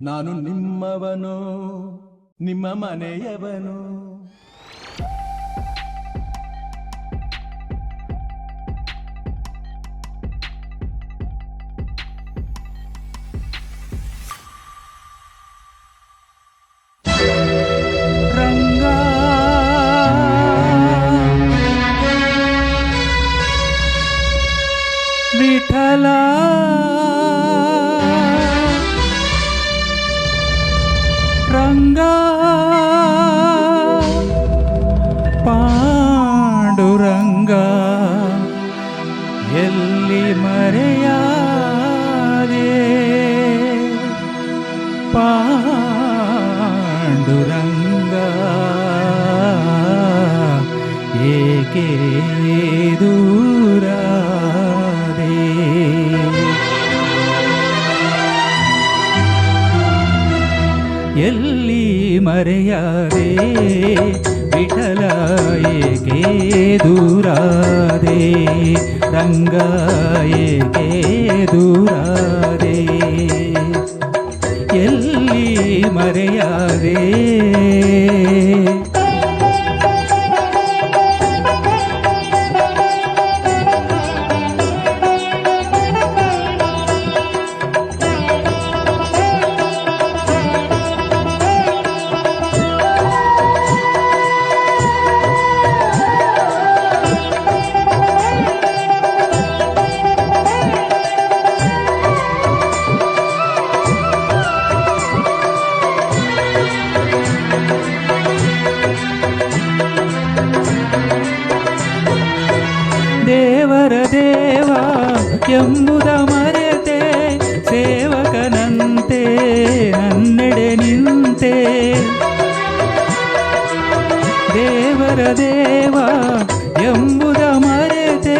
ನಾನು ನಿಮ್ಮವನು ನಿಮ್ಮ ಮನೆಯವನು. ರಂಗ ವಿಠಲ ರಂಗ ಪಾಂಡುರಂಗ ಎಲ್ಲಿ ಮರೆಯಾದೆ ಪಾಂಡುರಂಗ ಏಕೆ ದೂರಾದೆ. ಎಲ್ಲಿ ಮರೆಯಾದೆ ವಿಠಲ ಏಕೆ ದೂರಾದೆ ರಂಗ ಏಕೆ ದೂರಾದೆ. ಎಲ್ಲಿ ಮರೆಯಾದೆ ದೇವರ ದೇವ ಎಂಬುದ ಮರೆತೆ ಸೇವಕನಂತೆ ನನ್ನೆಡೆ ನಿಂತೆ. ದೇವರ ದೇವ ಎಂಬುದ ಮರೆತೆ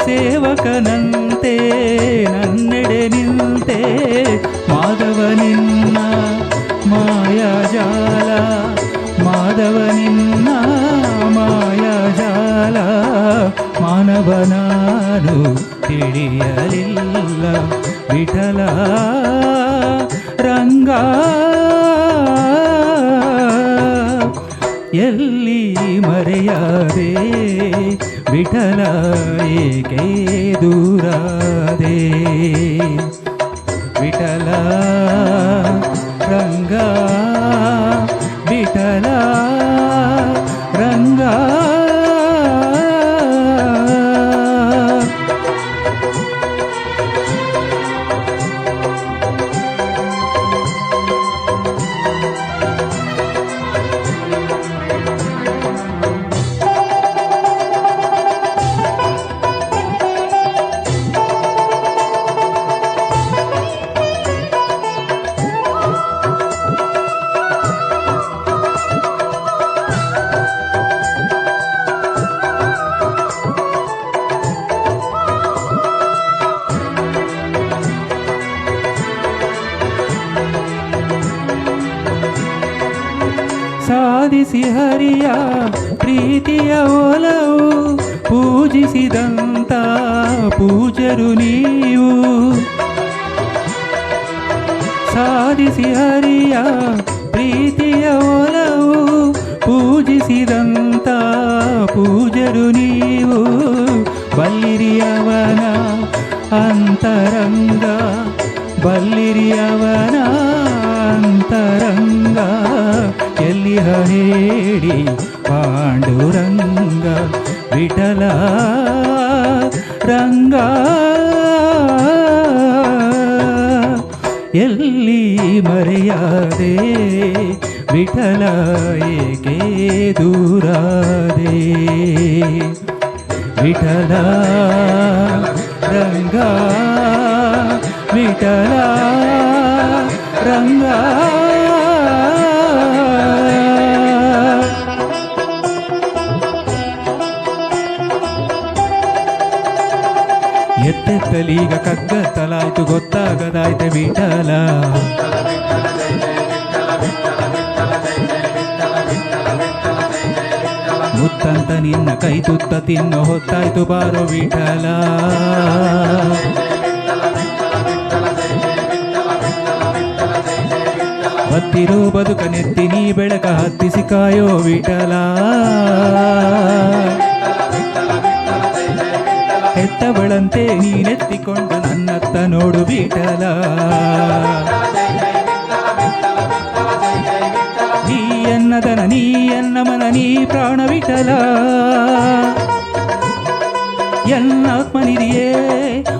ಸೇವಕನಂತೆ ನನ್ನೆಡೆ ನಿಂತೆ. ಮಾಧವ ನಿನ್ನ ಮಾಯಾಜಾಲ ಮಾಧವ ನಿನ್ನ ಮಾಯಾಜಾಲ ಮಾನವನಾನು ತಿಳಿಯಲಿಲ್ಲ ವಿಠಲ ರಂಗ ಎಲ್ಲಿ ಮರೆಯಾದೆ ವಿಠಲ ಏಕೆ ದೂರಾದೆ ವಿಠಲ ರಂಗ ವಿಠಲ ರಂಗ. ಸಾಧಿಸಿ ಹರಿಯ ಪ್ರೀತಿಯ ಒಲವು ಪೂಜಿಸಿದಂತ ಪೂಜರು ನೀವು. ಸಾಧಿಸಿ ಹರಿಯ ಪ್ರೀತಿಯ ಒಲವು ಪೂಜಿಸಿದಂತ ಪೂಜರು ನೀವು. ಬಲ್ಲಿರಿಯವನ ಅಂತರಂಗ ಬಲ್ಲಿರಿಯವನ ಅಂತರಂಗ ಎಲ್ಲಿ ಹೇಳಿ ಪಾಂಡುರಂಗ ವಿಠಲ ರಂಗ ಎಲ್ಲಿ ಮರೆಯಾದೆ ವಿಠಲ ಏಕೆ ದೂರಾದೆ ವಿಠಲ ರಂಗ ವಿಠಲ ರಂಗ. ಎತ್ತೆತ್ತಲೀಗ ಕಗ್ಗತ್ತಲಾಯ್ತು ಗೊತ್ತಾಗದಾಯ್ತೆ ವಿಠಲ ಮುತ್ತಂತ ನಿನ್ನ ಕೈ ತುತ್ತ ತಿನ್ನು ಹೊತ್ತಾಯ್ತು ಬಾರೋ ವಿಠಲ. ಹತ್ತಿರೋ ಬದುಕ ನೆತ್ತಿ ನೀ ಬೆಳಕ ಹತ್ತಿಸಿ ಕಾಯೋ ವಿಠಲ. ಹೆತ್ತವಳಂತೆ ನೀನೆತ್ತಿಕೊಂಡು ನನ್ನತ್ತ ನೋಡು ವಿಠಲ. ನೀ ಎನ್ನದನ ನೀ ಎನ್ನ ಮನ ನೀ ಪ್ರಾಣ ವಿಠಲ. ಎನ್ನಾತ್ಮನಿರಿಯೇ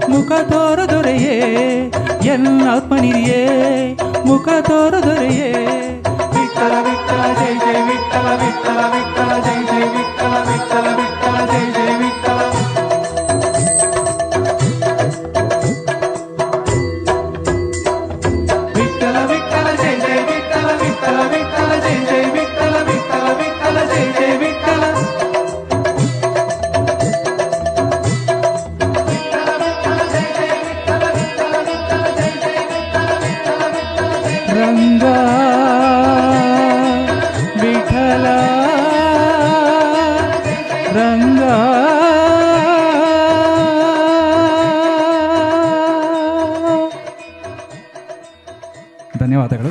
ಮುಖ ತೋರ ದೊರೆಯೇ, ಎನ್ನಾತ್ಮನಿರಿಯೇ ಮುಖ ತೋರ ದೊರೆಯೇ. ವಿಠಲ ವಿಠಲ ಜೈ ಜೈ ವಿಠಲ ವಿಠಲ ವಿಠಲ ಜೈ ಜೈ ವಿಠಲ ವಿಠಲ ವಿಠಲ ಜೈ ಜೈ ವಿಠಲ. ವಿಠಲ ವಿಠಲ ಜೈ ಜೈ ವಿಠಲ ವಿಠಲ ವಿಠಲ ಜೈ ಜೈ ವಿಠಲ ವಿಠಲ ವಿಠಲ ಜೈ ಜೈ ವಿಠಲ. ರಂಗ ವಿಠಲ ರಂಗ. ಧನ್ಯವಾದಗಳು.